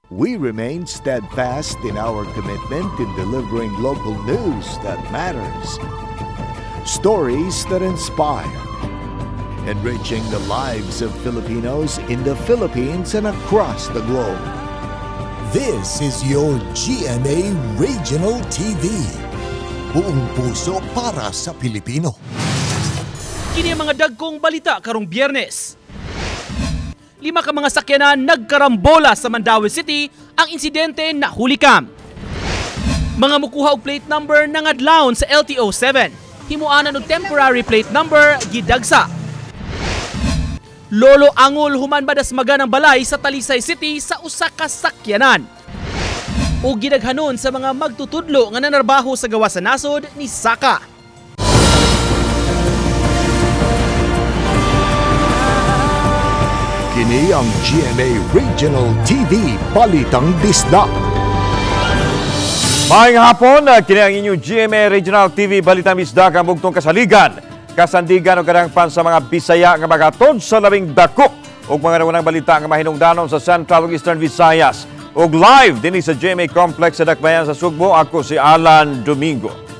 We remain steadfast in our commitment in delivering local news that matters. Stories that inspire. Enriching the lives of Filipinos in the Philippines and across the globe. This is your GMA Regional TV. Buong puso para sa Pilipino. Kini ang mga dagkong balita karong Biyernes. 5 ka mga sakyanan nagkarambola sa Mandaue City, ang insidente nahulikam. Mga mukuha og plate number nangadlawon sa LTO-7. Himuanan og temporary plate number gidagsa. Lolo angol human badasmaga ng balay sa Talisay City sa usa ka sakyanan. O gidaghanon sa mga magtutudlo nga nanarbaho sa gawa sa nasod ni Saka. Kini ang GMA Regional TV Balitang Disda. Maayong hapon, kini ang inyong GMA Regional TV Balitang Disda kang bugtong kasaligan. Kasandigan o kadangpan sa mga Bisaya nga magatod sa labing dako ug mga unang balita nga mahinungdanon sa Central ug Eastern Visayas. Ug live dinhi sa GMA Complex sa Dakbayan sa Sugbo, ako si Alan Domingo.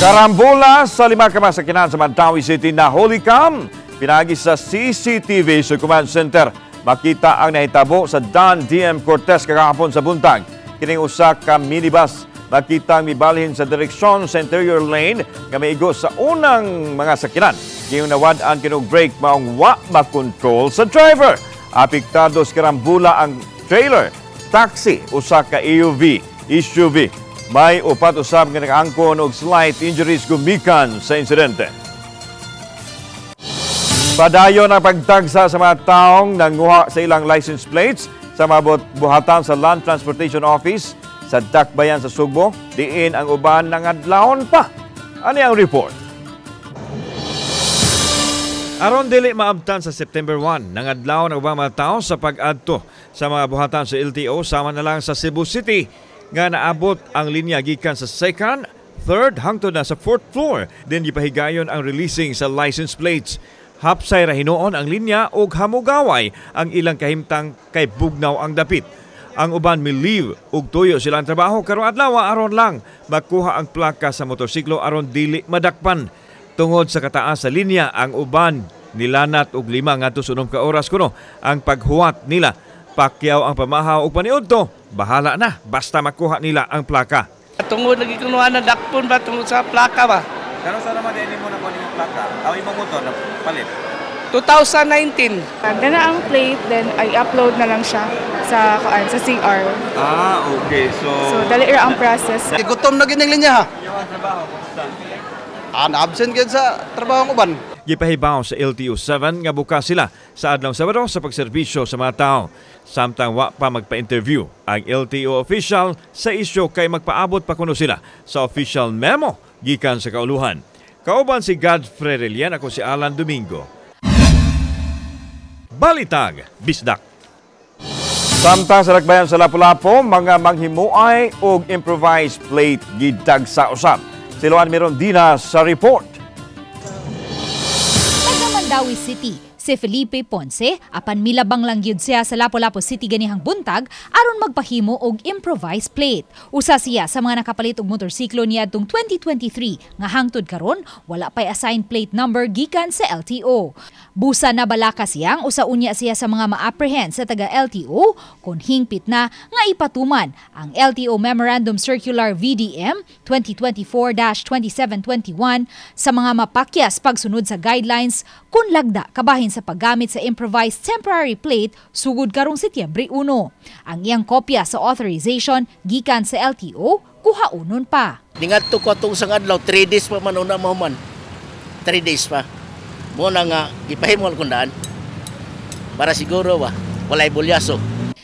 Karambola sa 5 ka mga sakyanan sa Mandaue City na hulikam. Pinagi sa CCTV sa Command Center. Makita ang nahitabo sa Don DM Cortez kagahapon sa buntag. Kining usa ka minibus makita ang mibalhin sa direksyon sa interior lane nga maigo sa unang mga sakyanan. Ngayong nawad-an kinog brake maong wa makontrol sa driver. Apektado sa karambola ang trailer, taxi, usa ka SUV. May upat usab nga nag-angkon og slight injuries gumikan sa insidente. Padayon ang pagtagsa sa mga taong nanguha sa ilang license plates sa mga buhatan sa Land Transportation Office sa Dakbayan sa Sugbo. Diin ang uban nangadlawon pa. Ano ang report? Aron dili maabtan sa September 1, nangadlawon ang ubang mga tao sa pag-adto sa mga buhatan sa LTO sama na lang sa Cebu City nga naabot ang linya gikan sa 2nd, 3rd hangtod na sa 4th floor. Then gipahigayon ang releasing sa license plates. Hapsay ra hinuon ang linya ug hamugaway ang ilang kahimtang kay bugnaw ang dapit. Ang uban miliv ug tuyo silang trabaho karong adlaw aron lang makuha ang plaka sa motorsiklo aron dili madakpan. Tungod sa kataas sa linya, ang uban nilanat og 5 ngadto sa 6 ka oras kuno ang paghuwat nila. Pakyaw ang pamahaw o paniudto, bahala na basta makuha nila ang plaka. Tungod lagi kunuha na dakpon ba tungod sa plaka ba? Kano sa naman din mo na kunin yung plaka? Ang imong motor na palit? 2019. Gana ang plate, then I upload na lang siya sa CR. Ah, okay. So dali ra ang process. Gutom na gining linya ha. Yung trabaho, kumusta? Absent gid sa trabaho ng uban. Gipahibaw sa LTO-7 nga bukas sila sa adlaw Sabado sa pagserbisyo sa mga tao. Samtang wa pa magpa-interview ang LTO official sa isyu kay magpaabot pa kuno sila sa official memo gikan sa kauluhan. Kauban si Godfrey Relian, ako si Alan Domingo. Balitag Bisdak. Samtang sa Dakbayan sa Lapu-Lapu, mga manghimuay og improvised plate gidag sa usab. Siloan Mirondina sa report. Taga Mandaue City, si Felipe Ponce, apan milabang lang gyud siya sa Lapu-Lapu City ganihang buntag aron magpahimo og improvised plate. Usa siya sa mga nakapalit og motorsiklo niadtong 2023 nga hangtod karon wala pay assigned plate number gikan sa LTO. Busa na balaka siyang usa unya siya sa mga ma-apprehend sa taga LTO kun hingpit na nga ipatuman ang LTO Memorandum Circular VDM 2024-2721 sa mga mapakyas pagsunod sa guidelines kun lagda kabahin sa paggamit sa improvised temporary plate sugod karong Setyembre 1. Ang iyang kopya sa authorization gikan sa LTO kuhaunon pa. Dingadto ko atong sang adlaw 3 days pa man una mahuman. 3 days pa. Muna nga gipahimo ko daan. Para siguro ba walay bulyaso.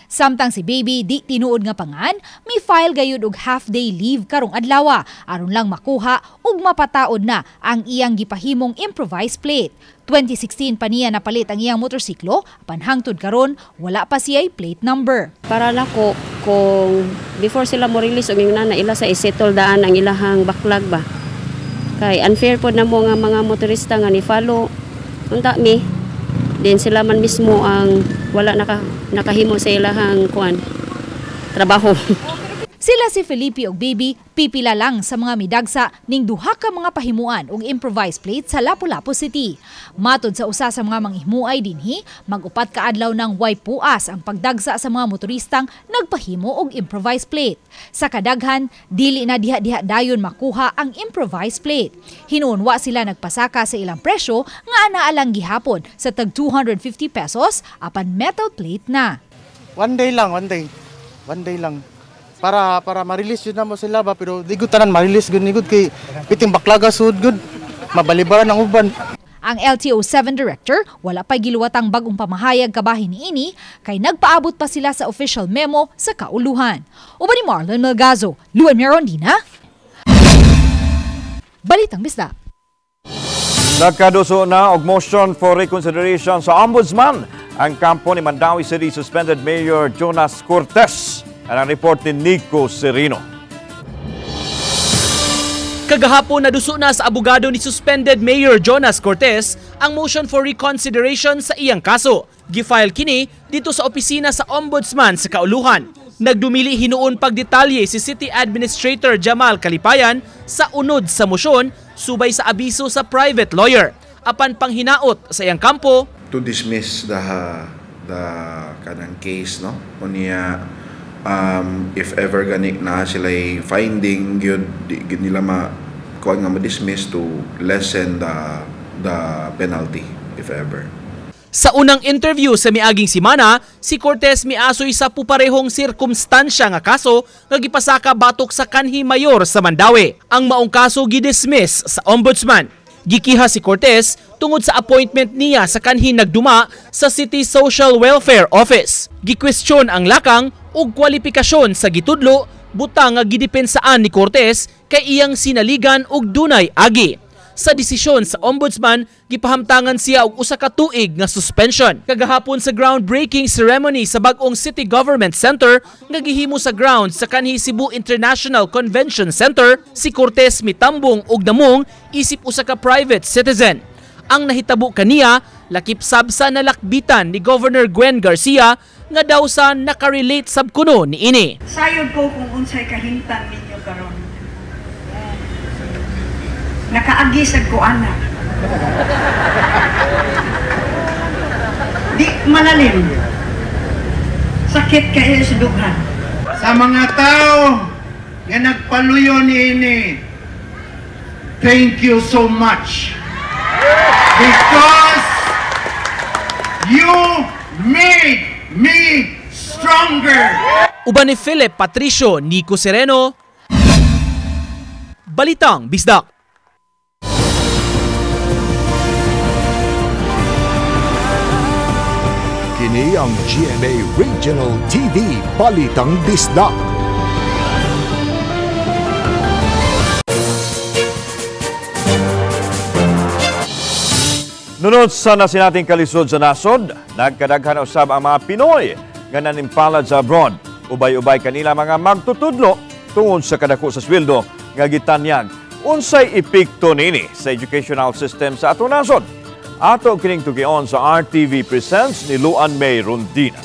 Samtang si Baby di tinuod nga pangan, may file gayud og half-day leave karong adlaw aron lang makuha ug mapataod na ang iyang gipahimong improvised plate. 2016 pa niya napalit ang iyang motorsiklo, apan hangtod karon wala pa siya'y plate number. Para nako kung before sila mo release og na ila sa isettle daan ang ilahang backlog ba. Kay unfair po na mo nga mga motorista nga ni follow unta mi Then sila man mismo ang wala nakahimo sa ilahang trabaho. Sila si Felipe ug Baby pipila lang sa mga midagsa ning duha ka mga pahimuan ug improvised plate sa Lapu-Lapu City. Matod sa usa sa mga manghimuay dinhi, mag-upat ka adlaw ng way puas ang pagdagsa sa mga motoristang nagpahimo og improvised plate. Sa kadaghan, dili na diha-diha dayon makuha ang improvised plate. Hinuon wa sila nagpasaka sa ilang presyo nga anaa lang gihapon sa tag 250 pesos apan metal plate na. One day lang. Para ma-release yun na mo sila ba, pero di gud tanan ma-release gud ni gud kay piting baklaga sud gud mabalibaran ang uban. Ang LTO-7 director wala pa giluwatang bagong pamahayag kabahin niini kay nagpaabot pa sila sa official memo sa kauluhan. Uban ni Marlon Melgazo, Luan Merondina. Balitang Bisdak. Nagkaduso na og motion for reconsideration sa Ombudsman ang kampo ni Mandawi City Suspended Mayor Jonas Cortez. Ang report ni Nico Serino. Kagahapon naduso na sa abogado ni suspended Mayor Jonas Cortez ang motion for reconsideration sa iyang kaso. Gifile kini dito sa opisina sa Ombudsman sa Kauluhan. Nagdumili hinuon pagdetalye si City Administrator Jamal Kalipayan sa unod sa motion subay sa abiso sa private lawyer. Apan panghinaot sa iyang kampo to dismiss the kanang case, no? Unya if ever gani na sila finding gyud nila kuan nga ma-dismiss to lessen the penalty if ever. Sa unang interview sa miaging simana, si Cortez miasoy sa puparehong sirkumstansya nga kaso nga gipasaka batok sa kanhi mayor sa Mandawi. Ang maong kaso gidismiss sa Ombudsman. Gikiha si Cortez tungod sa appointment niya sa kanhi nagduma sa City Social Welfare Office. Gikwestiyon ang lakang ug kwalifikasyon sa gitudlo butang nga gidepensaan ni Cortez kay iyang sinaligan og dunay agi. Sa desisyon sa Ombudsman, gipahamtangan siya og usa ka tuig nga suspension. Kagahapon sa groundbreaking ceremony sa bag-ong City Government Center nga gihimo sa grounds sa kanhi Cebu International Convention Center, si Cortez mitambong og namong isip usa ka private citizen. Ang nahitabo kaniya lakip sab sa nalakbitan ni Governor Gwen Garcia nga daw sa nakarelate sab kuno ni ini. Sayod ko kung unsay kahimtang ninyo karon. Nakaagisag ko ana. Di malalim. Sakit kayo sa dughan. Sa mga tao nga nagpaluyo niini, thank you so much. Because you made me stronger. Uban ni Philip Patricio, Nico Sereno, Balitang Bisdak. Kini ang GMA Regional TV Balitang Bisdak. Nunod sa nasinating kalisod sa nasod, nagkadaghan usab ang mga Pinoy nga nanimpalad sa abroad. Ubay-ubay kanila mga magtutudlo tungod sa kadako sa sweldo nga gitanyag. Unsay epekto nini sa educational system sa aton nasod? Ato kining tugion sa RTV Presents ni Luan May Rondina.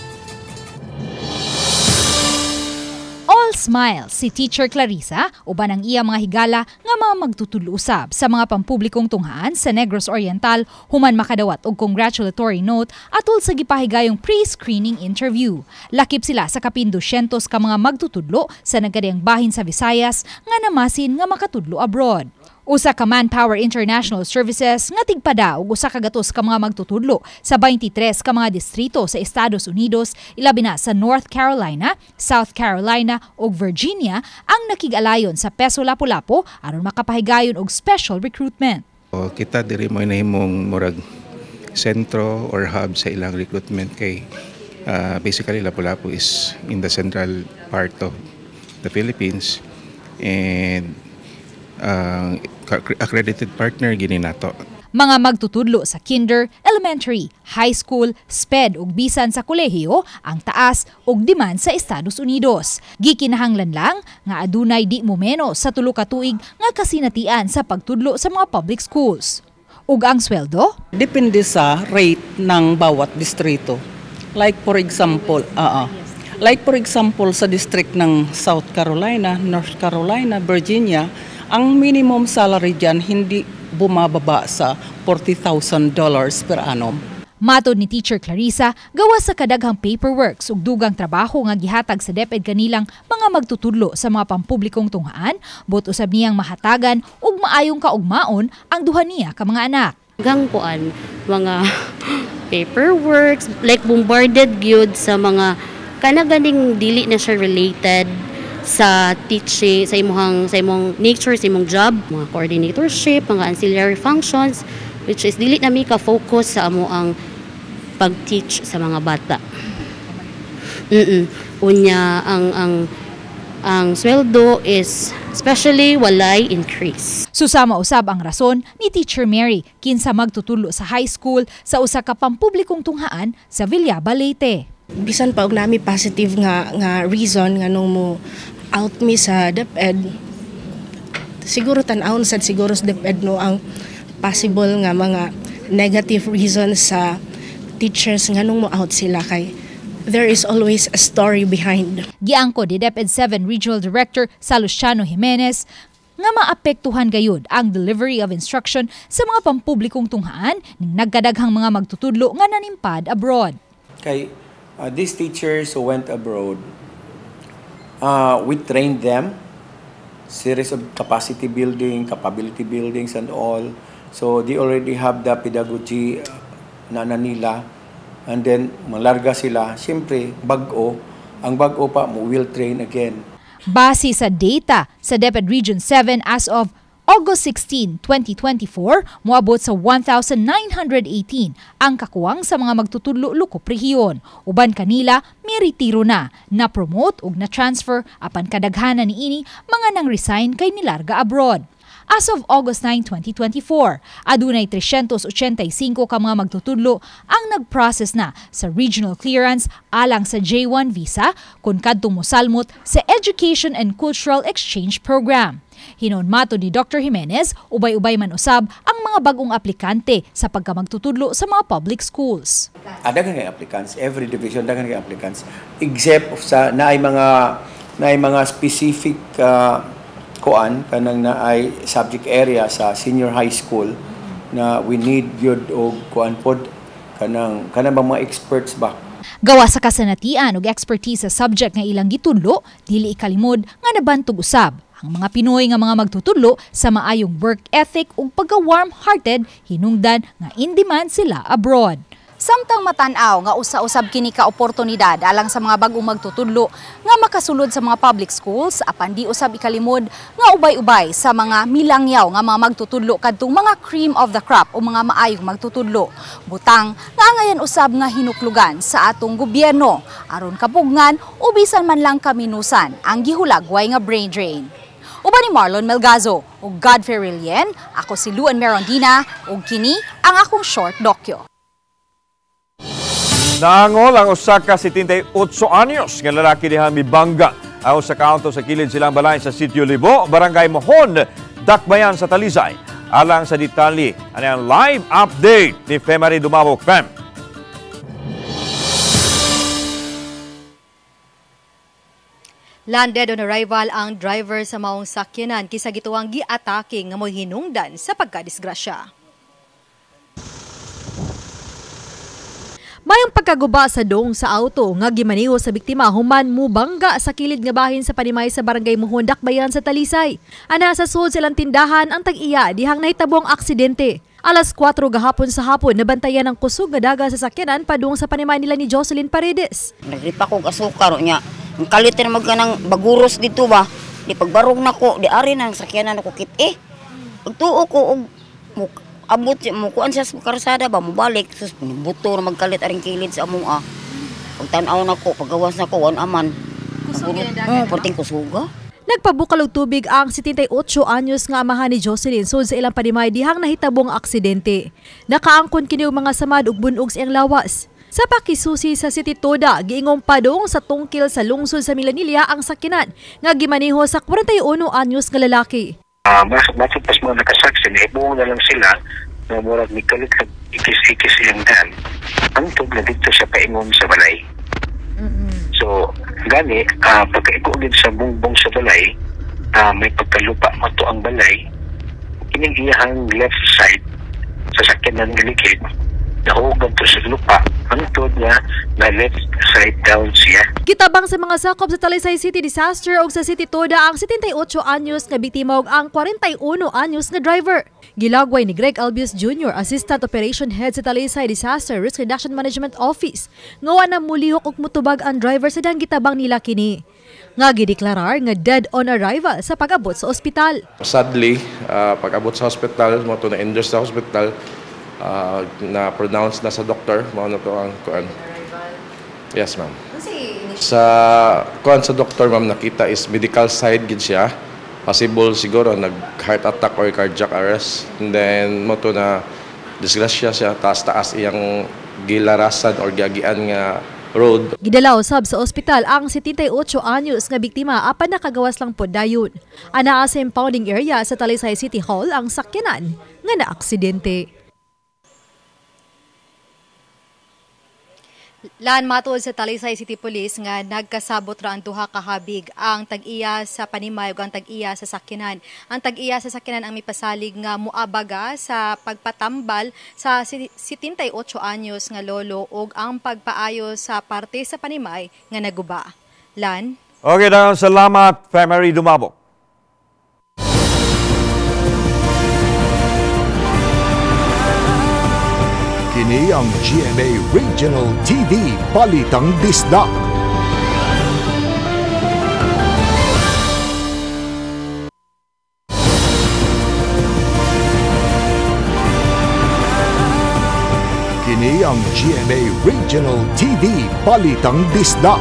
All smile si Teacher Clarissa uban ang iya mga higala nga mga magtutudlo usab sa mga pampublikong tunghaan sa Negros Oriental human makadawat og congratulatory note atol sa gipahigayong pre-screening interview. Lakip sila sa kapin 200 ka mga magtutudlo sa nagkadiyang bahin sa Visayas nga namasin nga makatudlo abroad. Usa ka Manpower International Services nga tigpada og usa ka gatos ka mga magtutudlo sa 23 ka mga distrito sa Estados Unidos, ilabi na sa North Carolina, South Carolina ug Virginia ang nakig-alayon sa Peso Lapu-Lapu aron makapahigayon og special recruitment. Kita diri mo nahimong murag sentro or hub sa ilang recruitment kay basically Lapu-Lapu is in the central part of the Philippines and accredited partner gini nato. Mga magtutudlo sa kinder, elementary, high school, SPED ug bisan sa kolehiyo ang taas ug demand sa Estados Unidos. Gikinahanglan lang nga adunay di momeno sa 3 ka tuig nga kasinatian sa pagtudlo sa mga public schools. Ug ang sweldo? Depende sa rate ng bawat distrito. Like for example, sa district ng South Carolina, North Carolina, Virginia, ang minimum salary diyan hindi bumababa sa $40,000 per annum. Matod ni Teacher Clarissa, gawa sa kadaghang paperworks ug dugang trabaho nga gihatag sa DepEd kanilang mga magtutudlo sa mga pampublikong tunghaan, but usab niyang mahatagan ug maayong kaugmaon ang duha niya ka mga anak. Gangkuan mga paperworks like bombarded gyud sa mga kanaganing dili na siya related sa teaching, sa imong nature, sa imong job, mga coordinatorship, mga ancillary functions, which is dili na mi ka focus sa amo ang pag-teach sa mga bata. Unya ang sweldo is especially walay increase. Susama usab ang rason ni Teacher Mary kinsa magtutulo sa high school sa usa ka pampublikong tunghaan sa Villaba, Leyte. Bisan pa og nami positive nga reason nga nung mo out mi sa DepEd, siguro tan-awon sad siguro sa DepEd no ang possible nga mga negative reasons sa teachers nga nung mo out sila kay there is always a story behind. Giangko ni DepEd 7 Regional Director Salustiano Jimenez nga maapektuhan gayud ang delivery of instruction sa mga pampublikong tunghaan ning nagkadaghang mga magtutudlo nga nanimpad abroad. Kay these teachers who went abroad, we trained them, series of capacity building, capability buildings and all. So they already have the pedagogy na nila, and then malarga sila, siyempre bag-o, ang bag-o pa mo will train again. Base sa data sa DepEd Region 7 as of August 16, 2024, moabot sa 1,918 ang kakuwang sa mga magtutudlo lukop rehiyon. Uban kanila, may retiro na promote ug na-transfer apan kadaghanan niini mga nang resign kay nilarga abroad. As of August 9, 2024, adunay 385 ka mga magtutudlo ang nag-process na sa regional clearance alang sa J1 visa kung kadtong mosalmot sa Education and Cultural Exchange Program. Hinunmato ni Dr. Jimenez, ubay-ubay man usab ang mga bagong aplikante sa pagkamagtutudlo sa mga public schools. Daghang kay applicants, every division daghang kay applicants, except sa naay mga specific kanang naay subject area sa senior high school na we need yun o kuan pod kanang mga experts ba. Gawa sa kasanatian ug expertise sa subject nga ilang gitudlo, dili ikalimod nga nabantog usab ang mga Pinoy nga mga magtutudlo sa maayong work ethic ug pagka-warm-hearted hinungdan nga in demand sila abroad. Samtang matanaw nga usa-usab kini ka oportunidad alang sa mga bagong magtutudlo nga makasulod sa mga public schools apan di usab ikalimod nga ubay-ubay sa mga milangyaw nga mga magtutudlo kadtong mga cream of the crop o mga maayong magtutudlo. Butang nga ngayon usab nga hinuklugan sa atong gobyerno aron kapugngan o bisan man lang kaminusan ang gihulagway nga brain drain. Uban ni Marlon Melgazo ug Godfrey Rilien, ako si Luan Merondina ug kini ang akong short dokyo. Naangol ang usa ka 78 anyos nga lalaki diha Mibanga aw sa kaunto sa kilid silang balay sa Sitio Libo, Barangay Mohon, Dakbayan sa Talisay. Alang sa detalye, ang live update ni Femari Dumabok Fem. Landed on arrival ang driver sa maong sakyanan kisa gituwang gi-atake nga mo'y hinungdan sa pagkadisgrasya. Mayong pagkaguba sa dong sa auto nga gimaniho sa biktima human mubangga sa kilid nga bahin sa Panimay sa Barangay Mohon, Dakbayan sa Talisay. Ana sa sud silang tindahan ang tag-iya dihang nahitabo ang aksidente. Alas 4 gahapon sa hapon nabantayan ang kusog nga daga sa sakyanan padung sa Panimay nila ni Jocelyn Paredes. Nagripa ko asukar nya. Ang kalit na magkanang baguros dito ba. Di pagbarog nako, di ari na ang sakyanan ako kit Pagtuo ko og abot mo kuan siya sa karsada ba mo balik sus buto na magkalit aring kilid sa among pagtan-aw nako pagawas nako wan aman porting kusuga. Nagpabukal og tubig ang 78 anyos nga amahan ni Jocelyn sud sa ilang Panimay dihang nahitabong aksidente. Nakaangkon kini og mga samad ug bunog sa iyang lawas. Sa pakisusi sa City Toda, giingong padung sa tungkil sa lungsod sa Milanilla ang sakyanan nga gimaniho sa 41 anyos nga lalaki. Masok pas mo nakasaksi, ibuong na lang sila na murag ni kalit ikis-ikis ilang daan hangtod na dito sa paingon sa balay. So gani pagkaigo din sa bungbong sa balay, may pagkalupa mato ang balay, kining iyahang left side sa sakyanan nga likid nahugan to sa lupa hangtod nga na left side down siya. Kitabang sa mga sakop sa Talisay City disaster og sa City Toda ang 78 anyos nga biktima ug ang 41 anyos nga driver. Gilagway ni Greg Albius Jr., Assistant Operation Head sa Talisay Disaster Risk Reduction Management Office, nga wa na mulihok og mutubag ang driver sa dang gitabang nila kini. Nga gideklarar nga dead on arrival sa pag-abot sa ospital. Sadly, pag-abot sa hospital, mo to na-injure sa hospital, na-pronounce na sa doktor, mo na to ang kuan. Yes, ma'am. Sa kuan sa doktor, ma'am, nakita is medical side gid siya. Possible siguro nag-heart attack or cardiac arrest. And then mo to na disgrasya siya, taas-taas iyang gilarasan or giagian nga road. Gidala usab sa ospital ang 78 anyos nga biktima apan nakagawas lang pod dayon. Anaa sa impounding area sa Talisay City Hall ang sakyanan nga naaksidente. Lan matuod sa Talisay City Police nga nagkasabot ra ang duha ka habig, ang tag-iya sa panimay ug ang tag-iya sa sakyanan. Ang tag-iya sa sakyanan ang mipasalig nga muabaga sa pagpatambal sa 78 anyos nga lolo ug ang pagpaayo sa parte sa panimay nga naguba. Lan? Okay, daghang salamat, Family Dumabok. Kini ang GMA Regional TV Balitang Disda. Kini ang GMA Regional TV Balitang Disda.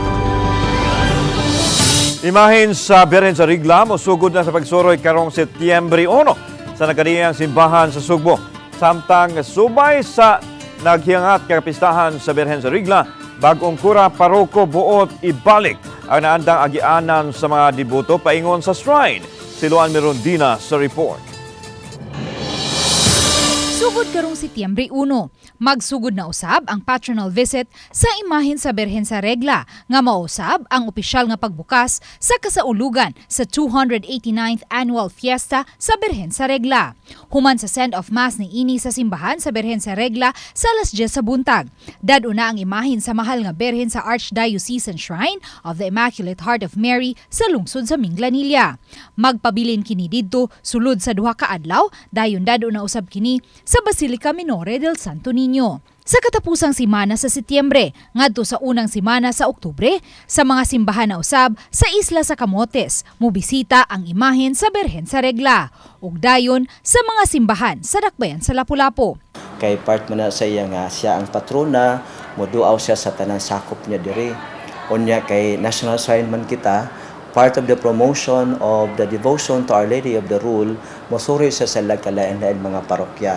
Imahin sa Birhen sa Regla, musugod na sa pagsuroy karong Setyembre 1 sa naganiyang simbahan sa Sugbo. Samtang subay sa naghiangat kapistahan sa Birhen sa Regla, bagong kura paroko buot ibalik ang naandang agianan sa mga debuto paingon sa shrine. Si Luan Mirondina sa report. Sugod karong Setyembre 1, magsugod na usab ang patronal visit sa imahin sa Birhen sa Regla nga mausab ang opisyal nga pagbukas sa kasaulugan sa 289th Annual Fiesta sa Birhen sa Regla. Human sa send-off mass ni ini sa simbahan sa Birhen sa Regla sa alas 10 sa buntag. Daduna ang imahin sa mahal nga Birhen sa Archdiocesan Shrine of the Immaculate Heart of Mary sa lungsod sa Minglanilla. Magpabilin kini didto sulod sa duha ka adlaw, dayon daduna usab kini sa Basilica Minore del Santo Niño. Sa katapusang simana sa Setyembre, ngadto sa unang simana sa Oktubre, sa mga simbahan na usab sa Isla sa Camotes, mubisita ang imahen sa Birhen sa Regla, ug dayon sa mga simbahan sa Dakbayan sa Lapu-Lapu. Kay part man na sa iya nga siya ang patrona, moduaw siya sa tanang sakop niya diri. Unya kay National Shrine man kita, part of the promotion of the devotion to Our Lady of the Rule, mosuri siya sa lagkalain-lain mga parokya.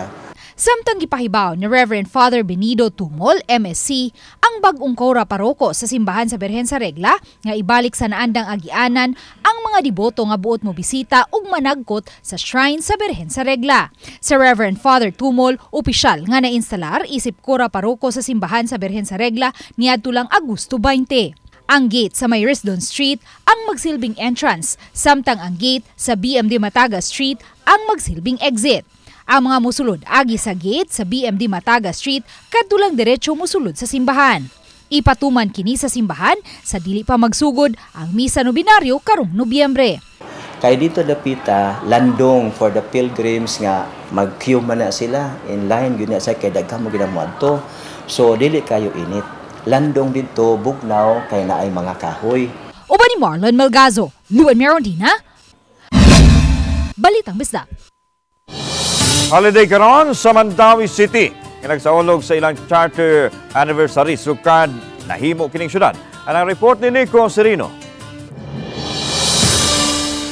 Samtang gipahibaw ni Reverend Father Benido Tumol, MSc, ang bag-ong kora paroko sa simbahan sa Birhen sa Regla nga ibalik sa naandang agianan ang mga deboto nga buot mo bisita ug managkot sa shrine sa Birhen sa Regla. Sa Reverend Father Tumol, opisyal nga nainstalar isip kora paroko sa simbahan sa Birhen sa Regla niadto lang Agosto 20. Ang gate sa may Risdon Street ang magsilbing entrance, samtang ang gate sa BMD Mataga Street ang magsilbing exit. Ang mga musulod agi sa gate sa BMD Mataga Street kadto lang diretso musulod sa simbahan. Ipatuman kini sa simbahan sa dili pa magsugod ang misa nobinaryo karong Nobyembre. Kay dito dapita landong for the pilgrims nga mag-queue man na sila in line gyud na sa kay daghang mo ginamuadto. So dili kayo init. Landong dito bugnaw kay naay mga kahoy. Uban ni Marlon Melgazo, Luan Mirondina, Balitang Bisda. Holiday karon sa Mandawi City. Nagsaulog sa ilang charter anniversary sukad nahimo kining syudad. Ang report ni Nico Serino.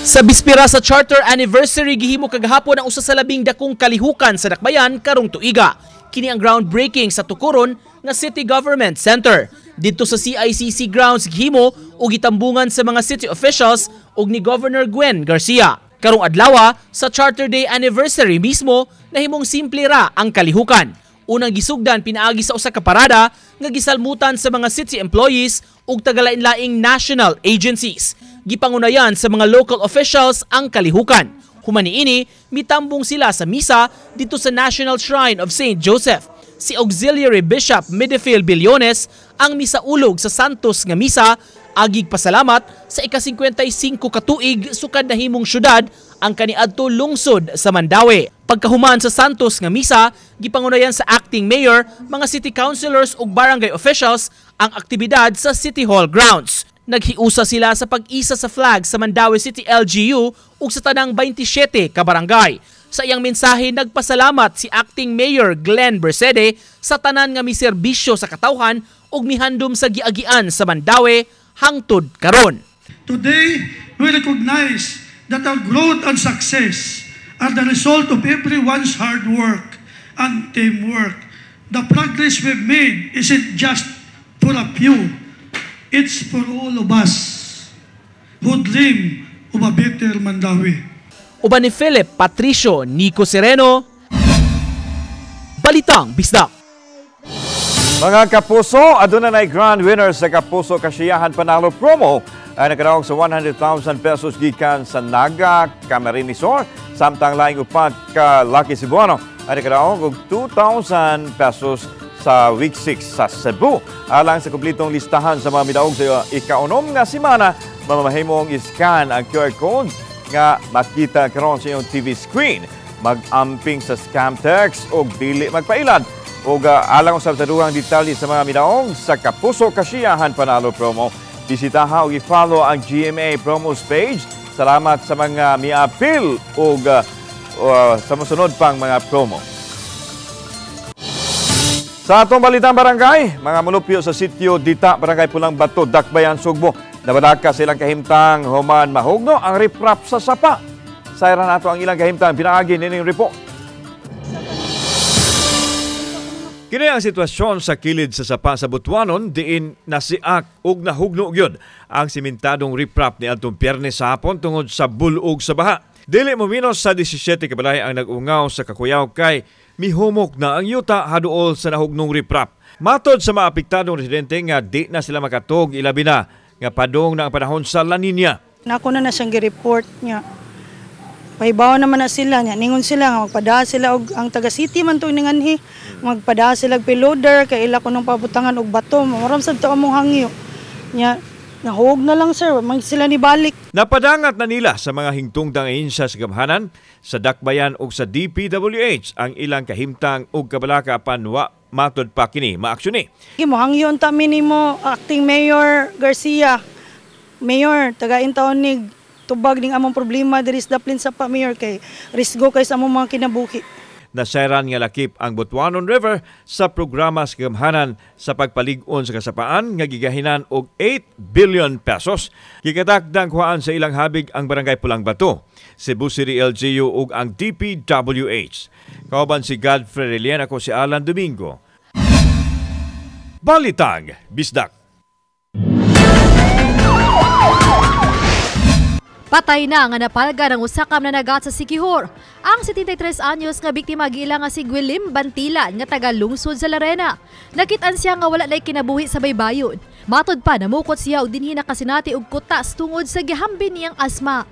Sa bispera sa charter anniversary gihimo kagahapon ang usa sa labing dakong kalihukan sa Dakbayan karong tuiga. Kini ang groundbreaking sa tukuron nga City Government Center. Dito sa CICC grounds gihimo ug gitambungan sa mga city officials ug ni Governor Gwen Garcia. Karong adlaw sa Charter Day anniversary mismo nahimong simple ra ang kalihukan. Unang gisugdan pinaagi sa usa ka parada nga gisalmutan sa mga city employees ug tagalain-laing national agencies. Gipangunayan sa mga local officials ang kalihukan. Human niini, mitambong sila sa misa dito sa National Shrine of St. Joseph. Si Auxiliary Bishop Midfield Billones ang misaulog sa Santos nga misa, agig pasalamat sa ika-55 katuig sukad nahimong syudad ang kaniadto lungsod sa Mandaue. Pagkahuman sa Santos nga misa, gipangunayan sa acting mayor, mga city councilors ug barangay officials ang aktibidad sa City Hall grounds. Naghiusa sila sa pag-isa sa flag sa Mandaue City LGU ug sa tanang 27 ka barangay. Sa iyang mensahe, nagpasalamat si acting mayor Glenn Bersede sa tanan nga miserbisyo sa katawhan ug mihandom sa giagian sa Mandaue hangtod karon. Today, we recognize that our growth and success are the result of everyone's hard work and teamwork. The progress we've made isn't just for a few, it's for all of us who dream of a better Mandaue. Uban ni Philip Patricio Nico Sereno, Balitang Bisdak. Mga kapuso, aduna na grand winner sa Kapuso Kasiyahan Panalo promo ay nagkaraog sa 100,000 pesos gikan sa Naga Camarines Resort. Samtang laing upat ka Lucky Cebuano ay nagkaraog og 2,000 pesos sa week 6 sa Cebu. Alang sa kumplitong listahan sa mga midaog sa ika-unom nga semana, mamamahimong iscan ang QR code nga makita karon sa iyong TV screen. Mag-amping sa scam text o dili magpailad. O alang usab sa duhang detalye sa mga midaong sa Kapuso Kasiyahan Panalo promo. Bisitaha o i-follow ang GMA promos page. Salamat sa mga mi-appeal o sa masunod pang mga promo. Sa atong balitang barangay, mga manupyo sa sitio Dita, Barangay Pulang Bato, Dakbayan, Sugbo, nabalaka silang kahimtang human mahugno ang riprap sa sapa. Sayra nato ang ilang kahimtang pinaagi nining report. Kini ang sitwasyon sa kilid sa sapa sa Butuanon diin nasiak ug nahugno gyud ang simentadong riprap ni adtong Biyernes sa hapon tungod sa bulog sa baha. Dili mo minos sa 17 ka balay ang nag-ungaw sa Kakuyaw kay mihumok na ang yuta haduol sa nahugnong riprap. Matod sa mga apektadong residente nga di na sila makatog ilabi na nga padong na ang panahon sa La Nina. Nako na siyang gi-report niya. Paibaw naman na sila niya. Ningon sila nga magpada sila og ang taga city man to ninganhi. Magpada sila og payloader kay ila kunong pabutangan og bato. Maram sad to among hangyo. Nya nahog na lang sir, mag sila ni balik. Napadangat na nila sa mga hingtungtang ahinsya sa gamhanan, sa Dakbayan ug sa DPWH ang ilang kahimtang ug kabalaka apan wa matod pa kini maaksyon ni. Mohangyon ta minimo acting Mayor Garcia. Mayor, taga intawon nig tubag ning among problema diri sa Daplin sa pa Mayor kay risgo kay sa among mga kinabuhi. Nasairan nga lakip ang Butuanon River sa programa sa gamhanan sa pagpalig-on sa kasapaan nga gigahinan og 8 billion pesos. Gikatakdang kuhaan sa ilang habig ang Barangay Pulang Bato, Cebu City LGU ug ang DPWH. Kauban si Godfrey Relian, ako si Alan Domingo. Balitang Bisdak. Patay na nga napalga ng usakam na nagat sa Siquijor. Ang 73 anyos nga biktima gila nga si Guilim Bantilan nga taga lungsod sa Larena. Nakitaan siya nga wala nay kinabuhi sa baybayon. Matod pa namukot siya og dinhi nakasinati og kutas tungod sa gihambin niyang asma.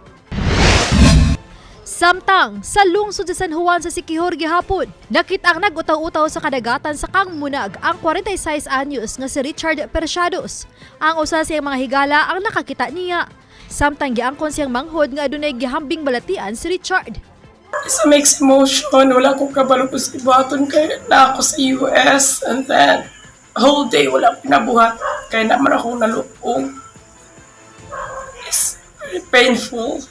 Samtang sa lungsod sa San Juan sa Siquijor gihapon, nakit-ang nag-utaw-utaw sa kadagatan sa Kangmunag ang 46 anyos nga si Richard Pershados. Ang usa siyang mga higala ang nakakita niya. Samtang giangkon siyang manghod nga adunay gihambing balatian si Richard. It's a mixed emotion. Wala akong kabalo po sa ibaton kaya na ako sa US and then whole day wala pinabuhat kaya naman akong nalupong. It's very painful.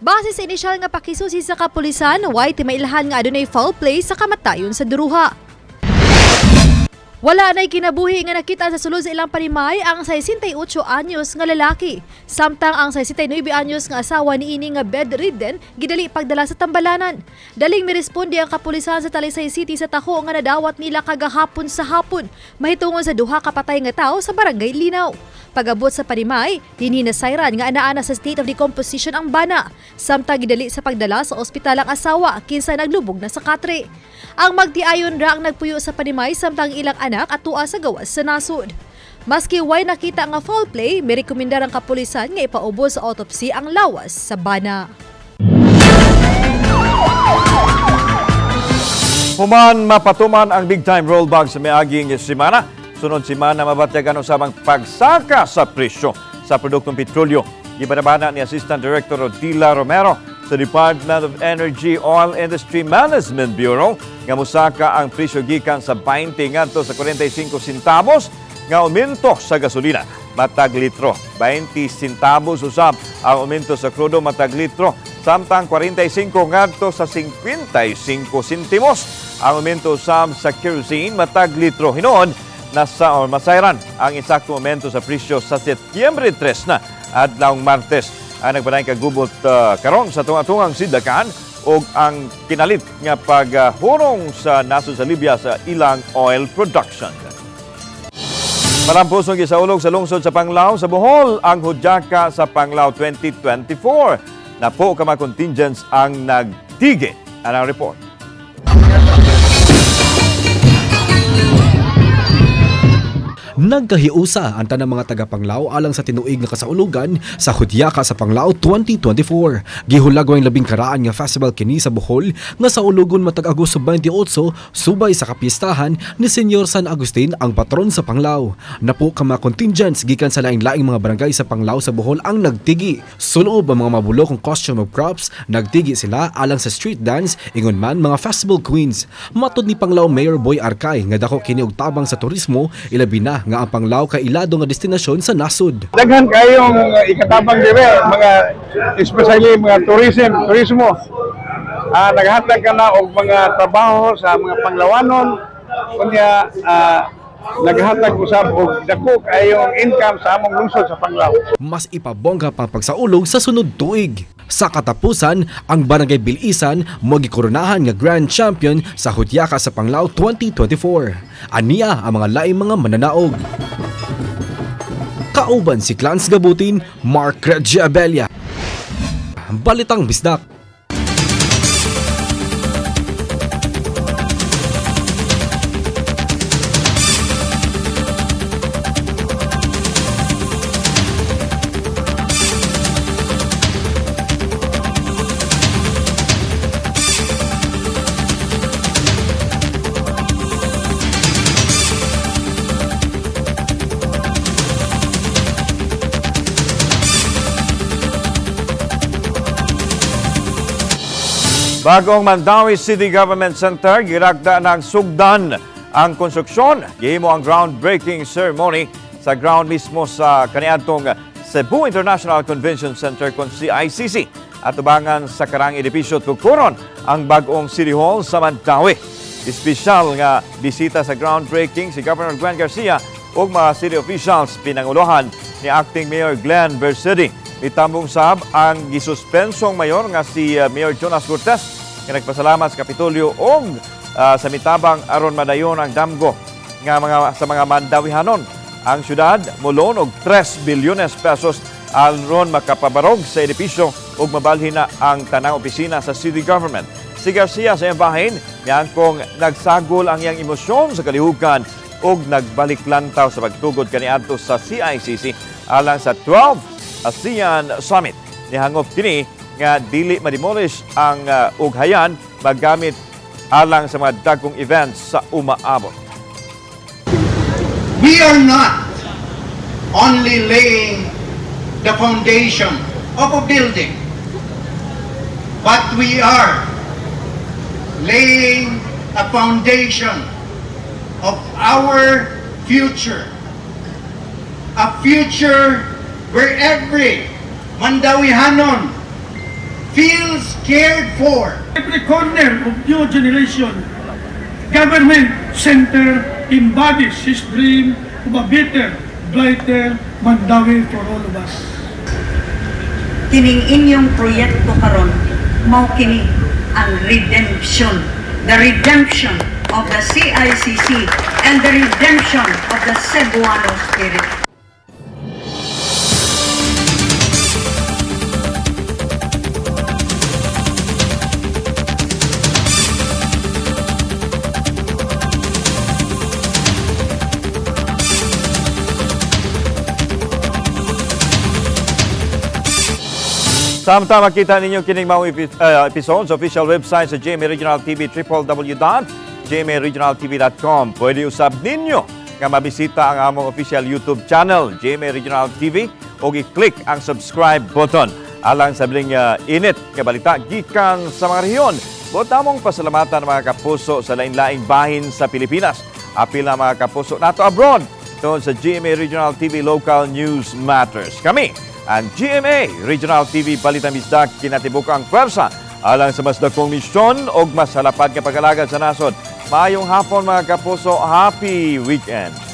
Base sa inisyal nga pakisusi sa kapulisan, way timailhan nga adunay foul play sa kamatayon sa duruha. Wala na'y kinabuhi nga nakita sa sulod sa ilang panimay ang 68 anyos nga lalaki. Samtang ang 69 anyos nga asawa ni ini nga bedridden gidali pagdala sa tambalanan. Daling miresponde ang kapulisan sa Talisay City sa Taho nga nadawat nila kagahapon sa hapon mahitungon sa duha ka patay nga tawo sa barangay Linaw. Pagabot sa panimay, dinhi na sayran nga anaana sa state of decomposition ang bana. Samtang gidali sa pagdala sa ospital ang asawa kinsa naglubog na sa katre. Ang magtiayon ra ang nagpuyo sa panimay samtang ilang anak at tuwa sa gawas sa nasud. Maski way nakita nga foul play, may rekomendar ang kapulisan nga ipaubos sa autopsy ang lawas sa bana. Human mapatuman ang big time rollback sa miaging semana. Sunod semana mabatyagan usamang pagsaka sa presyo sa produktong petrolyo. Gibanabana ni Assistant Director Odila Romero sa Department of Energy Oil Industry Management Bureau nga musaka ang presyo gikan sa 20 ngadto sa 45 centavos nga aumento sa gasolina matag litro. 20 centavos usab ang aumento sa krudo matag litro samtang 45 ngadto sa 55 sentimos ang aumento usab sa kerosene matag litro. Hinuon masayran ang eksakto aumento sa presyo sa Setyembre 3 na adlawng Martes. Ang nagbanay kagubot karon sa tunga-tungang sidakan o ang kinalit nga paghurong sa nasod sa Libya sa ilang oil production. Malampusong gisaulog sa lungsod sa Panglao sa Bohol ang Hudyaka sa Panglao 2024. Napo ka mga contingents ang nagtige. Anong report? Nagkahiusa ang tanang mga taga-Panglao alang sa tinuig na kasaulugan sa Hudyaka sa Panglao 2024. Gihulagway labing karaan nga festival kini sa Bohol nga sa ulugon matag Agosto 28 subay sa kapistahan ni Senyor San Agustin ang patron sa Panglao. Napo ka mga contingents gikan sa laing-laing mga barangay sa Panglao sa Bohol ang nagtigi. Sulob ang mga mabulok kong costume of crops, nagtigi sila alang sa street dance ingon man mga festival queens. Matud ni Panglao Mayor Boy Arcay nga dako kini og tabang sa turismo ilabi na nga ang Panglao kay ilado nga destinasyon sa nasud. Daghan kayong ikatabang dire mga especially mga turismo. Naghatag ka na og mga trabaho sa mga Panglawanon kunya naghatag usab og dako kayong income sa among lungsod sa Panglao. Mas ipabongga pa pagsaulog sa sunod tuig. Sa katapusan, ang Barangay Bilisan mo gikoronahan nga Grand Champion sa Hudyaka sa Panglao 2024. Aniya ang mga laing mga mananaog. Kauban si Clans Gabutin, Mark Regiabelia. Balitang Bisdak. Bagong Mandawi City Government Center, giragda ng sugdan ang konstruksyon. Gihimo ang groundbreaking ceremony sa ground mismo sa kaniadtong Cebu International Convention Center kon CICC. At ubangan sa karang edipisyo tukuron ang bagong City Hall sa Mandawi. Espesyal nga bisita sa groundbreaking si Governor Glenn Garcia ug mga city officials pinanguluhan ni Acting Mayor Glenn Bersedi. Itambong sab ang gisuspensong mayor nga si Mayor Jonas Cortez nga nagpasalamat sa Kapitolyo o sa mitabang aron madayon ang damgo nga sa mga Mandawihanon. Ang syudad mulon og 3 bilyones pesos aron makapabarog sa edipisyo ug mabalhin na ang tanang opisina sa city government. Si Garcia sa iyang bahin kung nagsagol ang iyang emosyon sa kalihukan ug nagbalik lantaw sa pagtugod kaniadto sa CICC alang sa 12 ASEAN Summit. Nihangop kini nga dili mademolish ang ughayan maggamit alang sa mga dagkong events sa umaabot. We are not only laying the foundation of a building, but we are laying a foundation of our future. A future where every Mandawihanon feels cared for. Every corner of new generation government center embodies his dream of a better, brighter Mandawi for all of us. Kining inyong proyekto karon mao kini ang redemption, the redemption of the CICC and the redemption of the Cebuano spirit. Samtama kita ninyo kining mga episode sa official website sa GMA Regional TV, www.gmaregionaltv.com. Pwede usab ninyo nga mabisita ang among official YouTube channel, GMA Regional TV, o i-click ang subscribe button. Alang sa biling init nga balita gikan sa mga rehiyon. Buot namong pasalamatan mga kapuso sa lain-laing bahin sa Pilipinas. Apil na mga kapuso nato abroad doon sa GMA Regional TV Local News Matters. Kami ang GMA Regional TV Balitang Bisdak kinatibukang pwersa alang sa mas dakong misyon o mas halapad nga pag-alagad sa nasod. Maayong hapon mga kapuso, happy weekend!